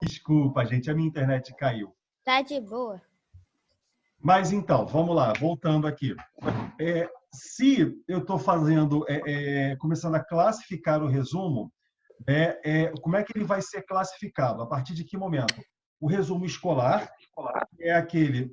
Desculpa, gente, a minha internet caiu. Tá de boa. Mas então, vamos lá, voltando aqui. Se eu estou fazendo, começando a classificar o resumo, como é que ele vai ser classificado? A partir de que momento? O resumo escolar é aquele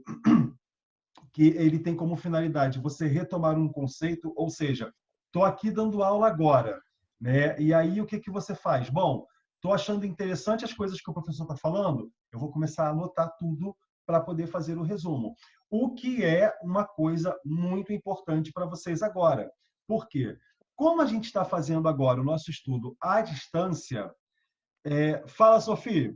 que ele tem como finalidade você retomar um conceito, ou seja, estou aqui dando aula agora, né? E aí o que que você faz? Bom, estou achando interessante as coisas que o professor está falando, eu vou começar a anotar tudo para poder fazer o resumo. O que é uma coisa muito importante para vocês agora. Por quê? Como a gente está fazendo agora o nosso estudo à distância, fala, Sofia.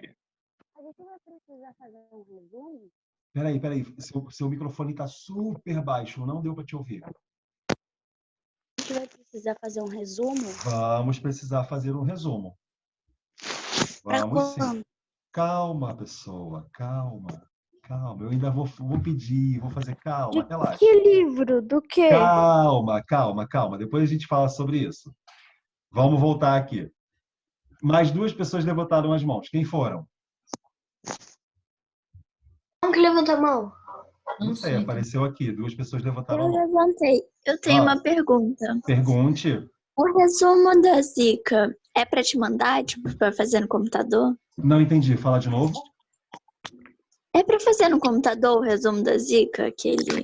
A gente vai precisar fazer um resumo? Peraí, seu microfone está super baixo, não deu para te ouvir. A gente vai precisar fazer um resumo? Vamos precisar fazer um resumo. Para Vamos sim. quando? Calma, pessoa, calma. Calma, eu ainda vou pedir, vou fazer calma, De relaxa. que livro? Do quê? Calma. Depois a gente fala sobre isso. Vamos voltar aqui. Mais duas pessoas levantaram as mãos. Quem foram? Como que levanta a mão? Não sei, apareceu aqui. Duas pessoas levantaram a Eu mão. levantei. Eu tenho uma pergunta. Pergunte. O resumo da Zika é para te mandar, tipo, para fazer no computador? Não entendi. Fala de novo. É para fazer no computador o resumo da Zika, aquele...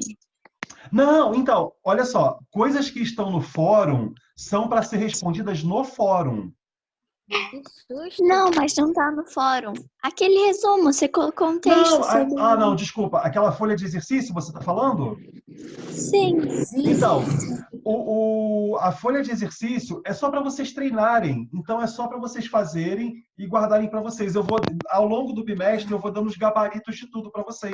Não, então, olha só. Coisas que estão no fórum são para ser respondidas no fórum. Que susto. Não, mas não tá no fórum. Aquele resumo, você colocou um texto sobre... Não, desculpa. Aquela folha de exercício, você está falando? Sim. Então, a folha de exercício é só para vocês treinarem. Então, é só para vocês fazerem e guardarem para vocês. Eu vou, ao longo do bimestre, eu vou dando os gabaritos de tudo para vocês.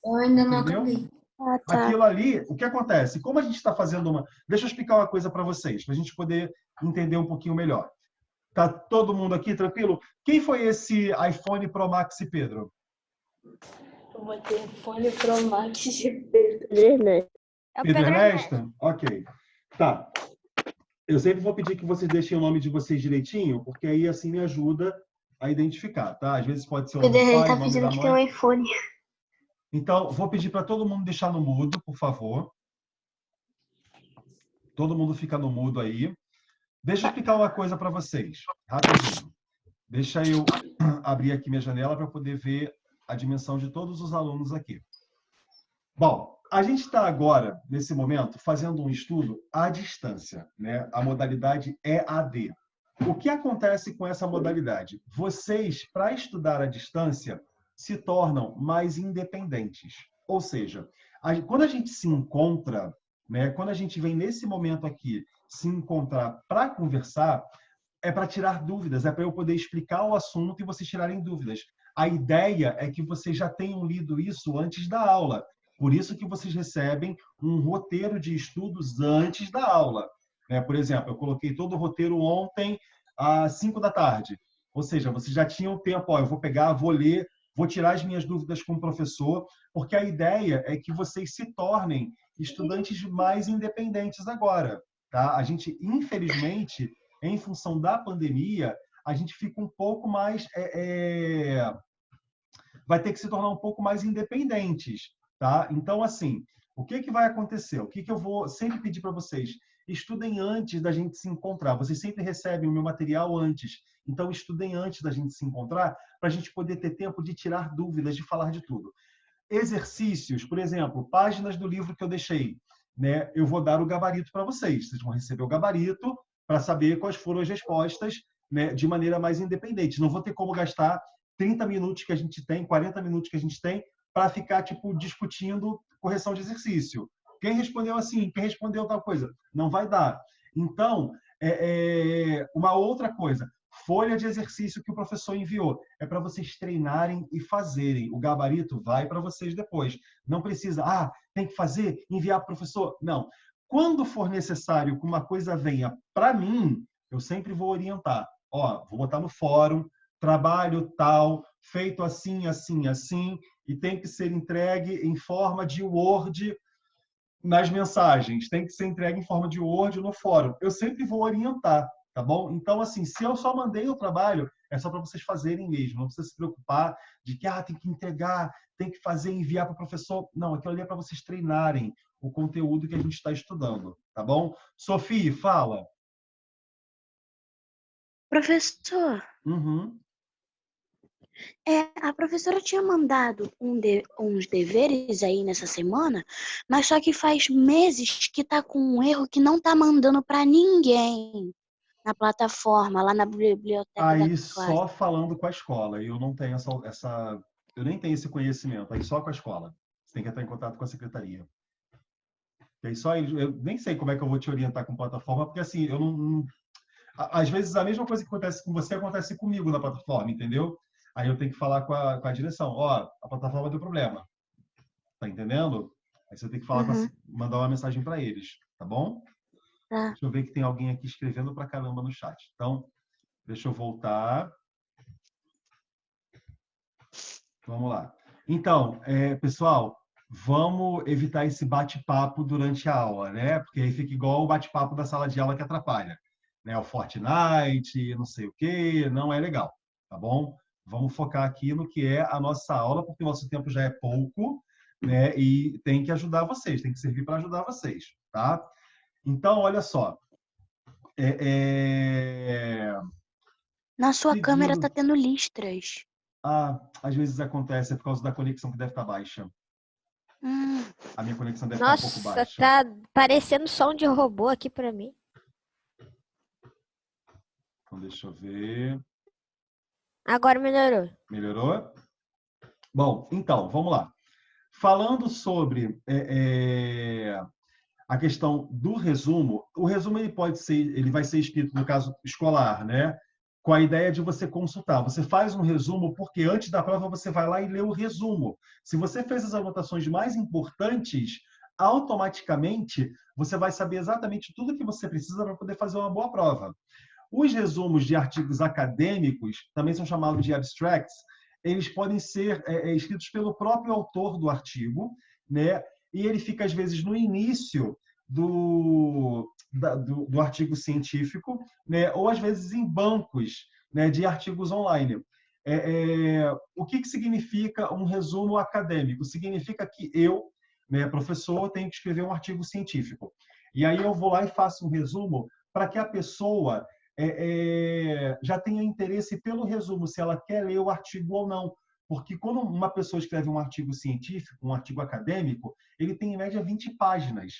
Eu ainda não Entendeu? acabei. Ah, tá. Aquilo ali, o que acontece? Como a gente está fazendo uma... Deixa eu explicar uma coisa para vocês, para a gente poder entender um pouquinho melhor. Tá todo mundo aqui tranquilo? Quem foi esse iPhone Pro Max, Pedro? Eu vou ter fone Pro Max de É o Pedro Ernesto? Ok. Tá. Eu sempre vou pedir que vocês deixem o nome de vocês direitinho, porque aí assim me ajuda a identificar, tá? Às vezes pode ser o O nome do dele pai, tá o nome pedindo da que tem um mãe. iPhone. Então, vou pedir para todo mundo deixar no mudo, por favor. Todo mundo fica no mudo aí. Deixa eu explicar uma coisa para vocês, rapidinho. Deixa eu abrir aqui minha janela para poder ver a dimensão de todos os alunos aqui. Bom, a gente está agora, nesse momento, fazendo um estudo à distância, né? A modalidade EAD. O que acontece com essa modalidade? Vocês, para estudar à distância, se tornam mais independentes. Ou seja, quando a gente se encontra, né? Quando a gente vem nesse momento aqui se encontrar para conversar, é para tirar dúvidas, é para eu poder explicar o assunto e vocês tirarem dúvidas. A ideia é que vocês já tenham lido isso antes da aula. Por isso que vocês recebem um roteiro de estudos antes da aula. Por exemplo, eu coloquei todo o roteiro ontem às 5 da tarde. Ou seja, vocês já tinham tempo, eu vou pegar, vou ler, vou tirar as minhas dúvidas com o professor, porque a ideia é que vocês se tornem estudantes mais independentes agora. Tá? A gente, infelizmente, em função da pandemia, a gente fica um pouco mais... vai ter que se tornar um pouco mais independentes. Tá? Então, assim, o que, que vai acontecer? O que, que eu vou sempre pedir para vocês? Estudem antes da gente se encontrar. Vocês sempre recebem o meu material antes. Então, estudem antes da gente se encontrar para a gente poder ter tempo de tirar dúvidas, de falar de tudo. Exercícios, por exemplo, páginas do livro que eu deixei. Né? Eu vou dar o gabarito para vocês. Vocês vão receber o gabarito para saber quais foram as respostas, né, de maneira mais independente. Não vou ter como gastar 30 minutos que a gente tem, 40 minutos que a gente tem, para ficar tipo discutindo correção de exercício. Quem respondeu assim? Quem respondeu tal coisa? Não vai dar. Então, uma outra coisa, folha de exercício que o professor enviou. É para vocês treinarem e fazerem. O gabarito vai para vocês depois. Não precisa, tem que fazer, enviar para o professor. Não. Quando for necessário que uma coisa venha para mim, eu sempre vou orientar. Vou botar no fórum, trabalho tal, feito assim, assim, assim, e tem que ser entregue em forma de Word nas mensagens, tem que ser entregue em forma de Word no fórum. Eu sempre vou orientar, tá bom? Então, assim, se eu só mandei o trabalho, é só para vocês fazerem mesmo. Não precisa se preocupar de que tem que entregar, tem que fazer, enviar para o professor. Não, aquilo ali é para vocês treinarem o conteúdo que a gente está estudando, tá bom? Sofia, fala. Professor, Uhum. a professora tinha mandado uns deveres aí nessa semana, mas só que faz meses que tá com um erro que não tá mandando para ninguém na plataforma, lá na biblioteca da Aí classe. só falando com a escola. Eu não tenho eu nem tenho esse conhecimento. Aí só com a escola. Você tem que entrar em contato com a secretaria. E aí só eu nem sei como é que eu vou te orientar com plataforma, porque assim, eu não às vezes a mesma coisa que acontece com você acontece comigo na plataforma, entendeu? Aí eu tenho que falar com a direção. Ó, a plataforma deu problema. Tá entendendo? Aí você tem que falar mandar uma mensagem para eles, tá bom? Tá. Deixa eu ver que tem alguém aqui escrevendo pra caramba no chat. Então, deixa eu voltar. Vamos lá. Então, pessoal, vamos evitar esse bate-papo durante a aula, né? Porque aí fica igual o bate-papo da sala de aula que atrapalha. Né? O Fortnite, não sei o quê, não é legal, tá bom? Vamos focar aqui no que é a nossa aula, porque o nosso tempo já é pouco, né? E tem que ajudar vocês, tem que servir para ajudar vocês, tá? Então, olha só. Na sua câmera Pedindo... tá tendo listras. Às vezes acontece, é por causa da conexão que deve estar baixa. A minha conexão deve estar um pouco baixa. Nossa, tá parecendo som de robô aqui pra mim. Então, deixa eu ver. Agora melhorou. Melhorou? Bom, então, vamos lá. Falando sobre a questão do resumo, o resumo ele vai ser escrito, no caso escolar, né? Com a ideia de você consultar. Você faz um resumo porque antes da prova você vai lá e lê o resumo. Se você fez as anotações mais importantes, automaticamente você vai saber exatamente tudo que você precisa para poder fazer uma boa prova. Os resumos de artigos acadêmicos, também são chamados de abstracts, eles podem ser escritos pelo próprio autor do artigo, né? E ele fica, às vezes, no início do artigo científico, né? Ou, às vezes, em bancos, né, de artigos online. O que significa um resumo acadêmico? Significa que eu, né, professor, tenho que escrever um artigo científico. E aí eu vou lá e faço um resumo para que a pessoa já tenha interesse pelo resumo, se ela quer ler o artigo ou não. Porque quando uma pessoa escreve um artigo científico, um artigo acadêmico, ele tem em média 20 páginas.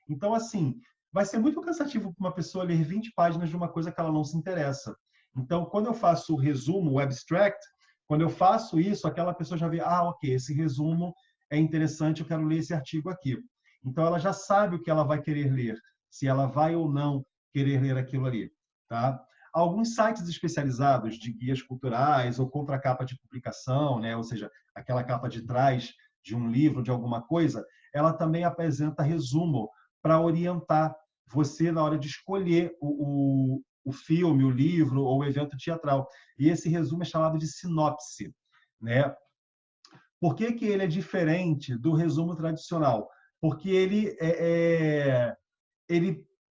Então, assim, vai ser muito cansativo para uma pessoa ler 20 páginas de uma coisa que ela não se interessa. Então, quando eu faço o resumo, o abstract, quando eu faço isso, aquela pessoa já vê, ok, esse resumo é interessante, eu quero ler esse artigo aqui. Então, ela já sabe o que ela vai querer ler, se ela vai ou não querer ler aquilo ali. Tá? Alguns sites especializados de guias culturais ou contracapa de publicação, né? Ou seja, aquela capa de trás de um livro, de alguma coisa, ela também apresenta resumo para orientar você na hora de escolher o filme, o livro ou o evento teatral. E esse resumo é chamado de sinopse. Né? Por que ele é diferente do resumo tradicional? Porque ele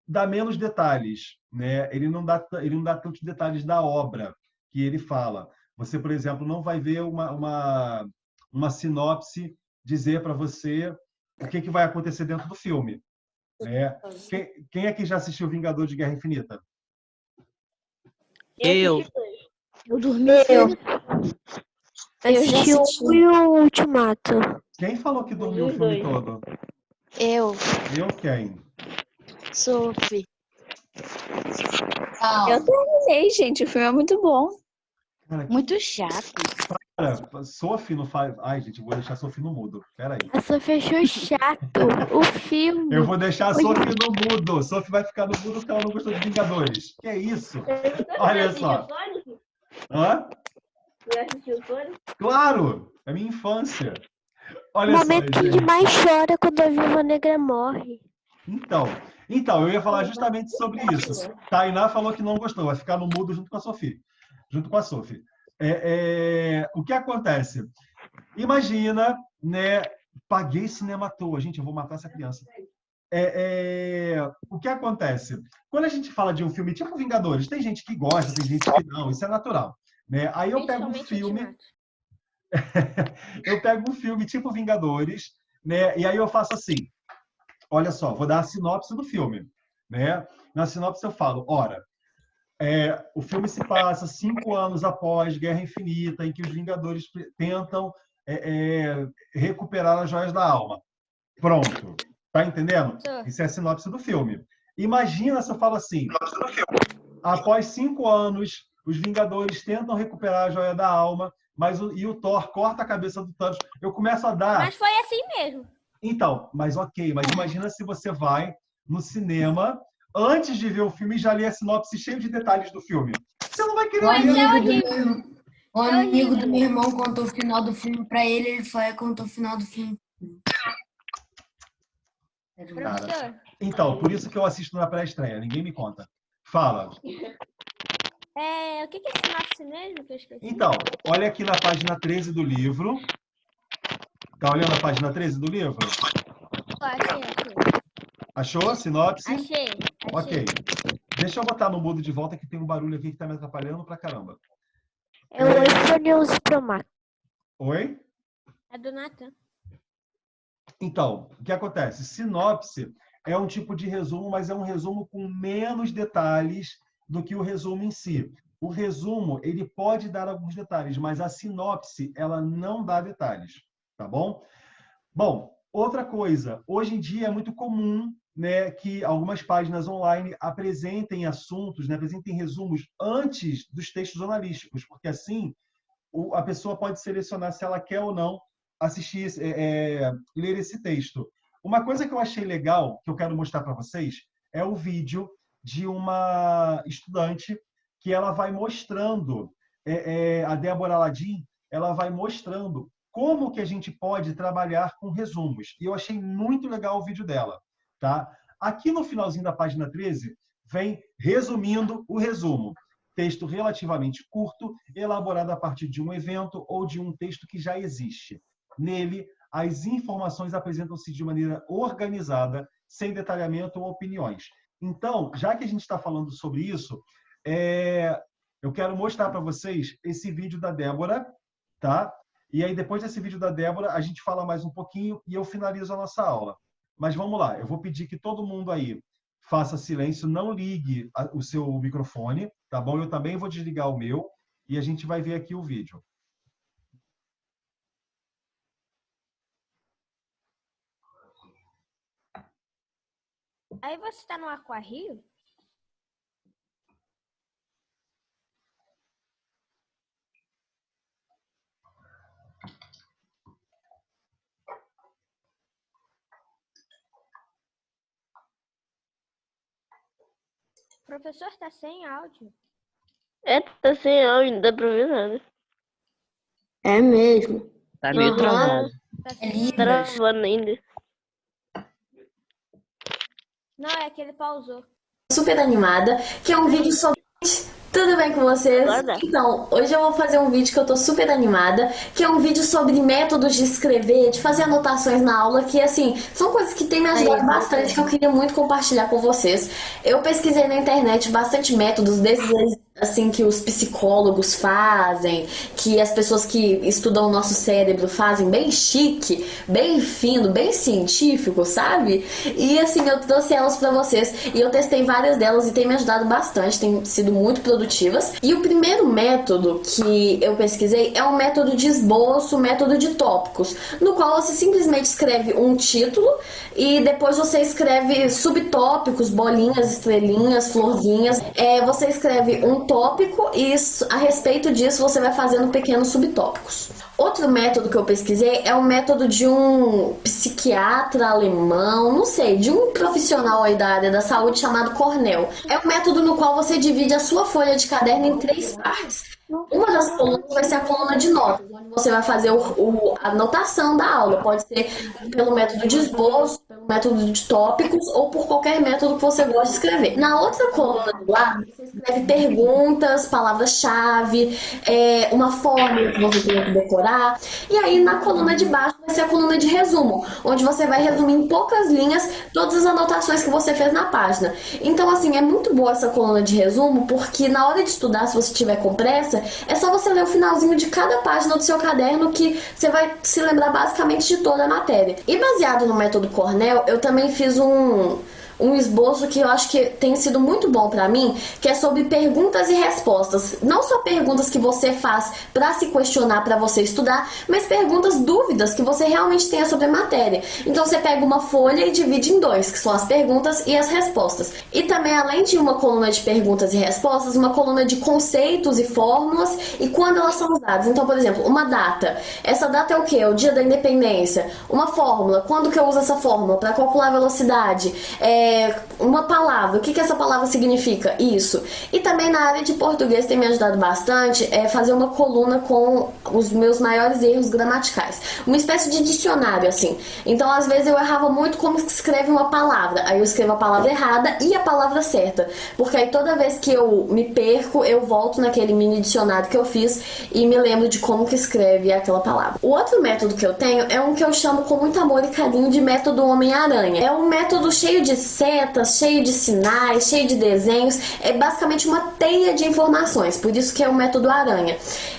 dá menos detalhes, né? Ele não dá tantos detalhes da obra que ele fala. Você, por exemplo, não vai ver uma sinopse dizer para você o que vai acontecer dentro do filme. Né? Quem aqui já assistiu Vingador de Guerra Infinita? Eu. Eu dormi. Eu já assisti assisti. o e o Ultimato. Quem falou que dormiu o Os filme dois. todo? Eu, Eu quem? Sophie. Eu terminei, gente. O filme é muito bom. Cara, Muito chato. Sophie não faz... Ai, gente, vou deixar a Sophie no mudo. Pera aí. A Sophie achou chato o filme. Eu vou deixar a Sophie no mudo. Sophie vai ficar no mudo porque ela não gostou de Vingadores. Que é isso? Olha só. Hã? Você assistiu o Sonic? Claro! É minha infância. Olha O só, momento que a gente gente. mais chora é quando a Viúva Negra morre. Então, eu ia falar justamente sobre isso. Tainá falou que não gostou, vai ficar no mudo junto com a Sophie. O que acontece? Imagina, né? Paguei cinema à toa. Gente, eu vou matar essa criança. O que acontece? Quando a gente fala de um filme tipo Vingadores, tem gente que gosta, tem gente que não, isso é natural. né? Aí eu pego um Principalmente filme, Ultimato. eu pego um filme tipo Vingadores, né? E aí eu faço assim, olha só, vou dar a sinopse do filme, né? Na sinopse eu falo, ora, o filme se passa 5 anos após Guerra Infinita, em que os Vingadores tentam recuperar as joias da alma. Pronto. Tá entendendo? Isso é a sinopse do filme. Imagina se eu falo assim, após 5 anos, os Vingadores tentam recuperar a joia da alma, e o Thor corta a cabeça do Thanos. Eu começo a dar... Mas foi assim mesmo. Então, mas ok, mas imagina se você vai no cinema, antes de ver o filme, e já lê a sinopse cheia de detalhes do filme. Você não vai querer ler. O amigo do meu irmão contou o final do filme pra ele, ele foi e contou o final do filme. Professor, Então, por isso que eu assisto na pré-estreia, ninguém me conta. Fala. o que é sinopse mesmo que eu esqueci? Então, olha aqui na página 13 do livro. Tá olhando a página 13 do livro? Achei. Achou? Sinopse? Achei. Ok. Deixa eu botar no mudo de volta que tem um barulho aqui que tá me atrapalhando pra caramba. É o iPhone 11 Pro Max. Oi? É do Nathan. Então, o que acontece? Sinopse é um tipo de resumo, mas é um resumo com menos detalhes do que o resumo em si. O resumo, ele pode dar alguns detalhes, mas a sinopse, ela não dá detalhes, tá bom? Bom, outra coisa, hoje em dia é muito comum, né, que algumas páginas online apresentem assuntos, né, apresentem resumos antes dos textos jornalísticos, porque assim a pessoa pode selecionar se ela quer ou não assistir, ler esse texto. Uma coisa que eu achei legal, que eu quero mostrar para vocês, é o vídeo de uma estudante que ela vai mostrando, a Débora Aladim, ela vai mostrando como que a gente pode trabalhar com resumos. E eu achei muito legal o vídeo dela. Tá? Aqui no finalzinho da página 13, vem resumindo o resumo. Texto relativamente curto, elaborado a partir de um evento ou de um texto que já existe. Nele, as informações apresentam-se de maneira organizada, sem detalhamento ou opiniões. Então, já que a gente está falando sobre isso, eu quero mostrar para vocês esse vídeo da Débora, tá? E aí, depois desse vídeo da Débora, a gente fala mais um pouquinho e eu finalizo a nossa aula. Mas vamos lá, eu vou pedir que todo mundo aí faça silêncio, não ligue o seu microfone, tá bom? Eu também vou desligar o meu e a gente vai ver aqui o vídeo. Aí você tá no Aquarrio? O professor tá sem áudio. Tá sem áudio, não dá pra ver nada. É mesmo. Tá meio travado. Tá É sem Libras. áudio. Travando ainda. Não, é que ele pausou. Super animada, que é um vídeo sobre... Tudo bem com vocês? Nada. Então, hoje eu vou fazer um vídeo que eu tô super animada, que é um vídeo sobre métodos de escrever, de fazer anotações na aula, que assim, são coisas que tem me ajudado bastante, que eu queria muito compartilhar com vocês. Eu pesquisei na internet bastante métodos desses assim que os psicólogos fazem, que as pessoas que estudam o nosso cérebro fazem, bem chique, bem fino, bem científico, sabe? E assim, eu trouxe elas pra vocês e eu testei várias delas e tem me ajudado bastante, tem sido muito produtivas. E o primeiro método que eu pesquisei é um método de esboço, método de tópicos, no qual você simplesmente escreve um título e depois você escreve subtópicos, bolinhas, estrelinhas, florzinhas. Você escreve um tópico e a respeito disso você vai fazendo pequenos subtópicos. Outro método que eu pesquisei é o método de um psiquiatra alemão, não sei, de um profissional aí da área da saúde chamado Cornell. É um método no qual você divide a sua folha de caderno em 3 partes. Uma das colunas vai ser a coluna de notas, onde você vai fazer a anotação da aula. Pode ser pelo método de esboço, pelo pelo método de tópicos ou por qualquer método que você gosta de escrever. Na outra coluna do lado, você escreve perguntas, palavras-chave, uma fórmula que você tem que decorar. E aí, na coluna de baixo, vai ser a coluna de resumo, onde você vai resumir em poucas linhas todas as anotações que você fez na página. Então, assim, é muito boa essa coluna de resumo, porque na hora de estudar, se você tiver com pressa, é só você ler o finalzinho de cada página do seu caderno que você vai se lembrar basicamente de toda a matéria. E baseado no método Cornell, eu também fiz um esboço que eu acho que tem sido muito bom pra mim, que é sobre perguntas e respostas. Não só perguntas que você faz pra se questionar, pra você estudar, mas perguntas, dúvidas que você realmente tenha sobre a matéria. Então você pega uma folha e divide em dois, que são as perguntas e as respostas. E também, além de uma coluna de perguntas e respostas, uma coluna de conceitos e fórmulas e quando elas são usadas. Então, por exemplo, uma data. Essa data é o quê? É o dia da independência. Uma fórmula. Quando que eu uso essa fórmula? Para calcular a velocidade. Uma palavra, o que essa palavra significa? Isso. E também na área de português tem me ajudado bastante fazer uma coluna com os meus maiores erros gramaticais. Uma espécie de dicionário, assim. Então, às vezes, eu errava muito como se escreve uma palavra. Aí eu escrevo a palavra errada e a palavra certa. Porque aí toda vez que eu me perco, eu volto naquele mini dicionário que eu fiz e me lembro de como que escreve aquela palavra. O outro método que eu tenho é um que eu chamo com muito amor e carinho de método Homem-Aranha. É um método cheio de setas, cheio de sinais, cheio de desenhos, é basicamente uma teia de informações, por isso que é o método aranha.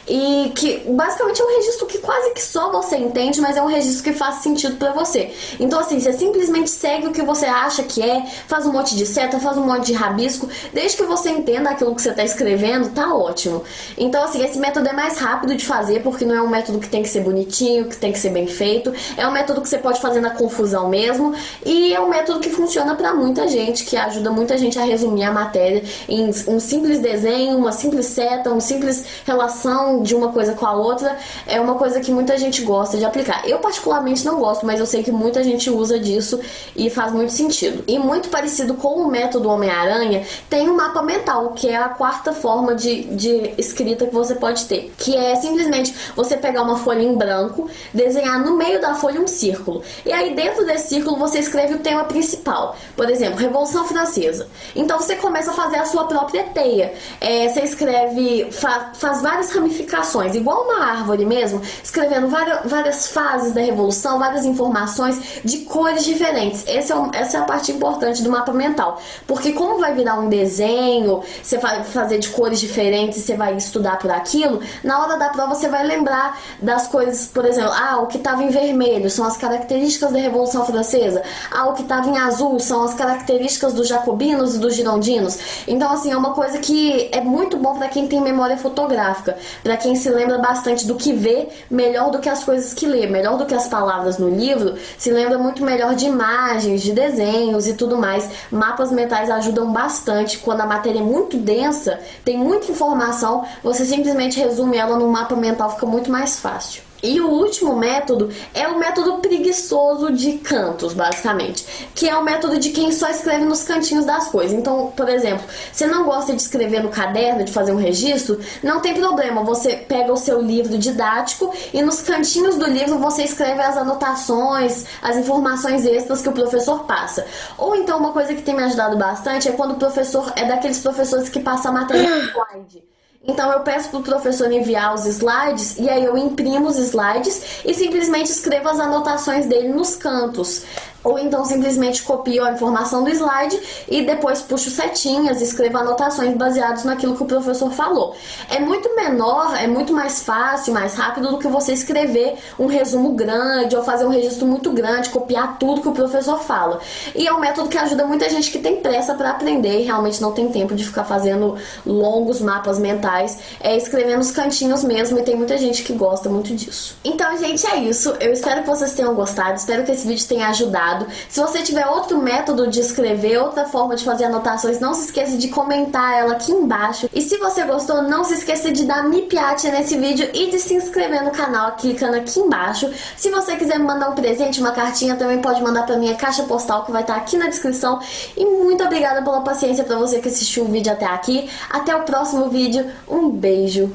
E que basicamente é um registro que quase que só você entende, mas é um registro que faz sentido pra você. Então assim, você simplesmente segue o que você acha que faz um monte de seta, faz um monte de rabisco, desde que você entenda aquilo que você tá escrevendo, tá ótimo. Então assim, esse método é mais rápido de fazer, porque não é um método que tem que ser bonitinho, que tem que ser bem feito, é um método que você pode fazer na confusão mesmo, e é um método que funciona pra muita gente, que ajuda muita gente a resumir a matéria em um simples desenho, uma simples seta, uma simples relação de uma coisa com a outra. É uma coisa que muita gente gosta de aplicar. Eu particularmente não gosto, mas eu sei que muita gente usa disso e faz muito sentido. E muito parecido com o método Homem-Aranha, tem o mapa mental, que é a quarta forma de escrita que você pode ter, que é simplesmente você pegar uma folha em branco, desenhar no meio da folha um círculo, e aí dentro desse círculo você escreve o tema principal. Por exemplo, Revolução Francesa. Então você começa a fazer a sua própria teia. Você escreve, faz várias ramificações, igual uma árvore mesmo, escrevendo várias fases da Revolução, várias informações de cores diferentes. Essa é a parte importante do mapa mental. Porque como vai virar um desenho, você vai fazer de cores diferentes e você vai estudar por aquilo, na hora da prova você vai lembrar das coisas, por exemplo, o que estava em vermelho são as características da Revolução Francesa, o que estava em azul são as características dos jacobinos e dos girondinos. Então, assim, é uma coisa que é muito bom para quem tem memória fotográfica, para quem se lembra bastante do que vê, melhor do que as coisas que lê, melhor do que as palavras no livro, se lembra muito melhor de imagens, de desenhos e tudo mais. Mapas mentais ajudam bastante. Quando a matéria é muito densa, tem muita informação, você simplesmente resume ela num mapa mental, fica muito mais fácil. E o último método é o método preguiçoso de cantos, basicamente, que é o método de quem só escreve nos cantinhos das coisas. Então, por exemplo, você não gosta de escrever no caderno, de fazer um registro, não tem problema, você pega o seu livro didático e nos cantinhos do livro você escreve as anotações, as informações extras que o professor passa. Ou então, uma coisa que tem me ajudado bastante é quando o professor é daqueles professores que passa a matéria no slide. Então eu peço pro professor enviar os slides e aí eu imprimo os slides e simplesmente escrevo as anotações dele nos cantos. Ou então simplesmente copio a informação do slide e depois puxo setinhas e escrevo anotações baseadas naquilo que o professor falou. É muito menor, é muito mais fácil, mais rápido do que você escrever um resumo grande ou fazer um registro muito grande, copiar tudo que o professor fala. E é um método que ajuda muita gente que tem pressa para aprender e realmente não tem tempo de ficar fazendo longos mapas mentais, escrevendo os cantinhos mesmo, e tem muita gente que gosta muito disso. Então, gente, é isso. Eu espero que vocês tenham gostado, espero que esse vídeo tenha ajudado. Se você tiver outro método de escrever, outra forma de fazer anotações, não se esqueça de comentar ela aqui embaixo. E se você gostou, não se esqueça de dar me piate nesse vídeo e de se inscrever no canal clicando aqui embaixo. Se você quiser me mandar um presente, uma cartinha, também pode mandar pra minha caixa postal, que vai estar aqui na descrição. E muito obrigada pela paciência pra você que assistiu o vídeo até aqui. Até o próximo vídeo. Um beijo.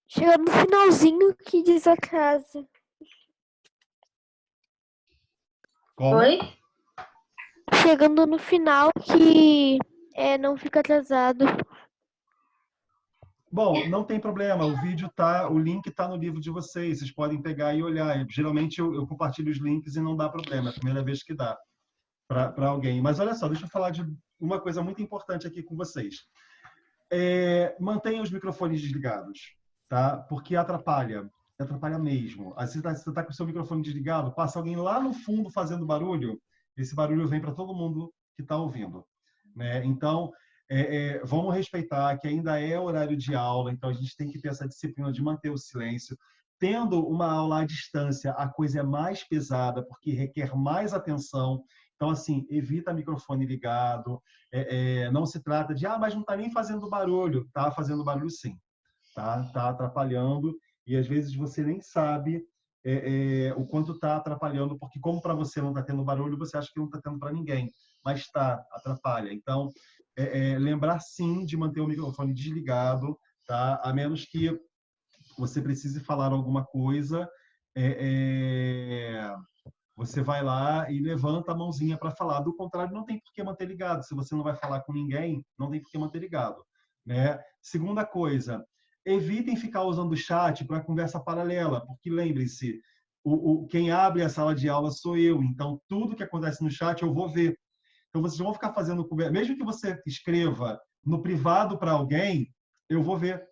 Chega no finalzinho que diz a casa. Como? Oi? Chegando no final que não fica atrasado. Bom, não tem problema. O link tá no livro de vocês. Vocês podem pegar e olhar. Geralmente eu compartilho os links e não dá problema. É a primeira vez que dá para alguém. Mas olha só, deixa eu falar de uma coisa muito importante aqui com vocês. Mantenha os microfones desligados, tá? Porque atrapalha mesmo. Aí você tá com o seu microfone desligado, passa alguém lá no fundo fazendo barulho, esse barulho vem para todo mundo que está ouvindo, né? Então, vamos respeitar que ainda é horário de aula, então a gente tem que ter essa disciplina de manter o silêncio. Tendo uma aula à distância, a coisa é mais pesada, porque requer mais atenção. Então, assim, evita microfone ligado. Não se trata de, mas não está nem fazendo barulho. Está fazendo barulho sim. Tá atrapalhando. E às vezes você nem sabe o quanto está atrapalhando, porque como para você não está tendo barulho, você acha que não está tendo para ninguém. Mas atrapalha. Então, lembrar sim de manter o microfone desligado, tá? A menos que você precise falar alguma coisa, você vai lá e levanta a mãozinha para falar. Do contrário, não tem por que manter ligado. Se você não vai falar com ninguém, não tem por que manter ligado, né? Segunda coisa, evitem ficar usando o chat para conversa paralela, porque lembrem-se, quem abre a sala de aula sou eu, então tudo que acontece no chat eu vou ver. Então vocês vão ficar fazendo conversa, mesmo que você escreva no privado para alguém, eu vou ver.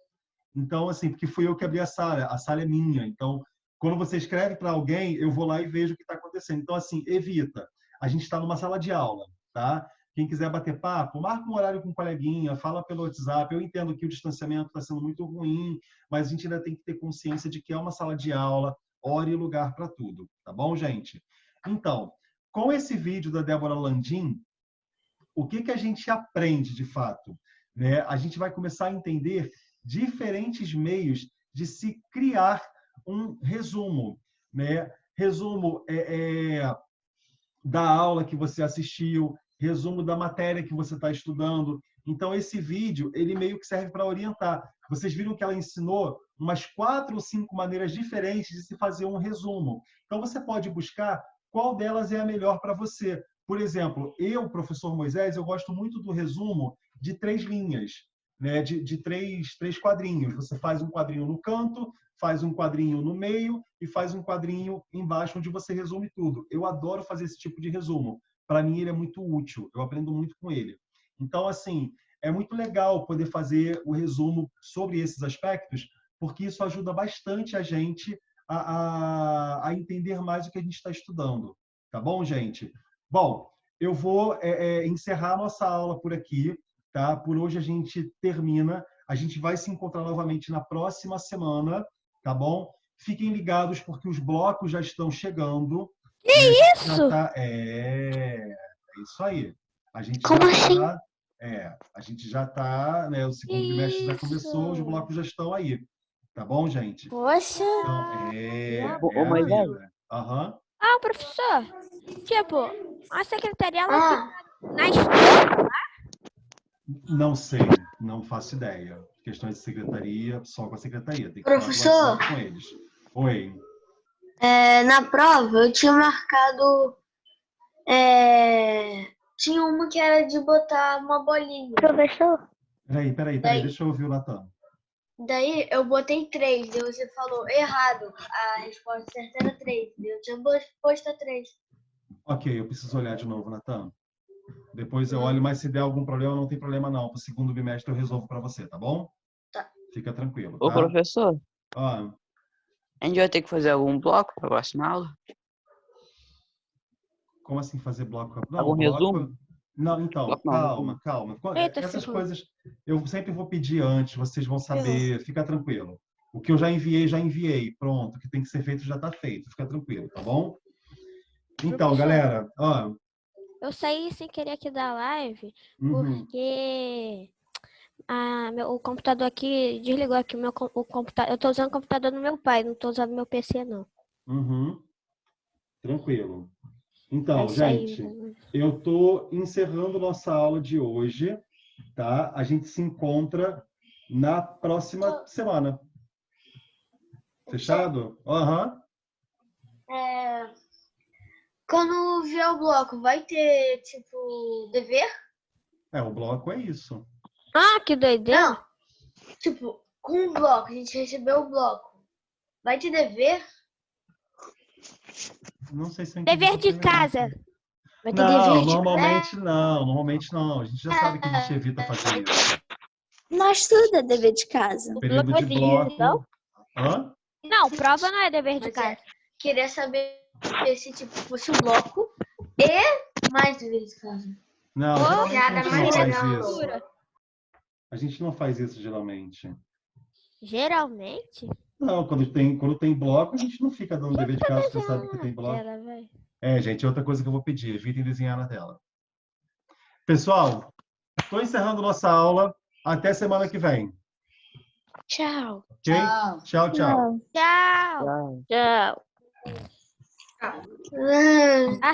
Então, assim, porque fui eu que abri a sala é minha. Então, quando você escreve para alguém, eu vou lá e vejo o que está acontecendo. Então, assim, evita. A gente está numa sala de aula, tá? Quem quiser bater papo, marca um horário com um coleguinha, fala pelo WhatsApp. Eu entendo que o distanciamento está sendo muito ruim, mas a gente ainda tem que ter consciência de que é uma sala de aula, hora e lugar para tudo. Tá bom, gente? Então, com esse vídeo da Débora Landim, o que a gente aprende de fato? Né? A gente vai começar a entender diferentes meios de se criar um resumo, né? Resumo da aula que você assistiu, resumo da matéria que você está estudando. Então, esse vídeo, ele meio que serve para orientar. Vocês viram que ela ensinou umas 4 ou 5 maneiras diferentes de se fazer um resumo. Então, você pode buscar qual delas é a melhor para você. Por exemplo, eu, professor Moisés, eu gosto muito do resumo de 3 linhas, né, de três quadrinhos. Você faz um quadrinho no canto, faz um quadrinho no meio e faz um quadrinho embaixo onde você resume tudo. Eu adoro fazer esse tipo de resumo. Para mim, ele é muito útil. Eu aprendo muito com ele. Então, assim, é muito legal poder fazer o resumo sobre esses aspectos, porque isso ajuda bastante a gente a entender mais o que a gente está estudando. Tá bom, gente? Bom, eu vou encerrar a nossa aula por aqui. Tá? Por hoje a gente termina. A gente vai se encontrar novamente na próxima semana, tá bom? Fiquem ligados porque os blocos já estão chegando. Que isso? É isso aí. A gente Como já assim? tá, a gente já está, né? O segundo bimestre já começou, os blocos já estão aí. Tá bom, gente? Poxa. Então, Ô, a Moisés. vida. Aham. Professor, tipo, a secretaria ela Ah, fica na escola. Não sei, não faço ideia. Questões de secretaria, só com a secretaria. Tem que Professor? falar do WhatsApp com eles. Oi. na prova eu tinha marcado. Tinha uma que era de botar uma bolinha. Professor? Peraí, deixa eu ouvir o Natan. Daí eu botei 3, daí você falou errado. A resposta certa era 3. Eu tinha posto a 3. Ok, eu preciso olhar de novo, Natan. Depois eu olho, mas se der algum problema, não tem problema não. Para o segundo bimestre eu resolvo para você, tá bom? Tá. Fica tranquilo, Ô, tá? professor, Ah, a gente vai ter que fazer algum bloco para a próxima aula? como assim fazer bloco? Não, Algum resumo? Não, então, Bloco não, calma. Eita, Essas ferrou. coisas eu sempre vou pedir antes, vocês vão saber, fica tranquilo. O que eu já enviei. Pronto, o que tem que ser feito já está feito, fica tranquilo, tá bom? Então, Professor. galera, Eu saí sem querer aqui da live porque o computador aqui desligou aqui o computador. Eu tô usando o computador do meu pai, não tô usando meu PC não. Tranquilo. Então, Isso aí, gente, eu tô encerrando nossa aula de hoje, tá? A gente se encontra na próxima semana. Fechado? Aham. Quando vier o bloco, vai ter, tipo, dever? O bloco é isso. Ah, que doideira. Não. Tipo, com o bloco, a gente recebeu o bloco. Vai ter dever? Não sei se eu Dever entendi de a pergunta. casa. Vai ter Não, dever de... normalmente não. Normalmente não. A gente já sabe que a gente evita fazer isso. Nós tudo é dever de casa. Período bloco de é digital? bloco. Hã? Não, prova não é dever de Mas casa. queria saber se, tipo, fosse o bloco e mais dever de casa. Não, Ô, geralmente a gente não mais faz legal. isso. A gente não faz isso geralmente. Geralmente? Não, quando tem bloco, a gente não fica dando dever de casa, porque sabe que tem bloco. Tela, velho. Gente, outra coisa que eu vou pedir, evitem desenhar na tela. Pessoal, estou encerrando nossa aula. Até semana que vem. Tchau. Ok? Tchau, tchau. Tchau. Tchau. Ah,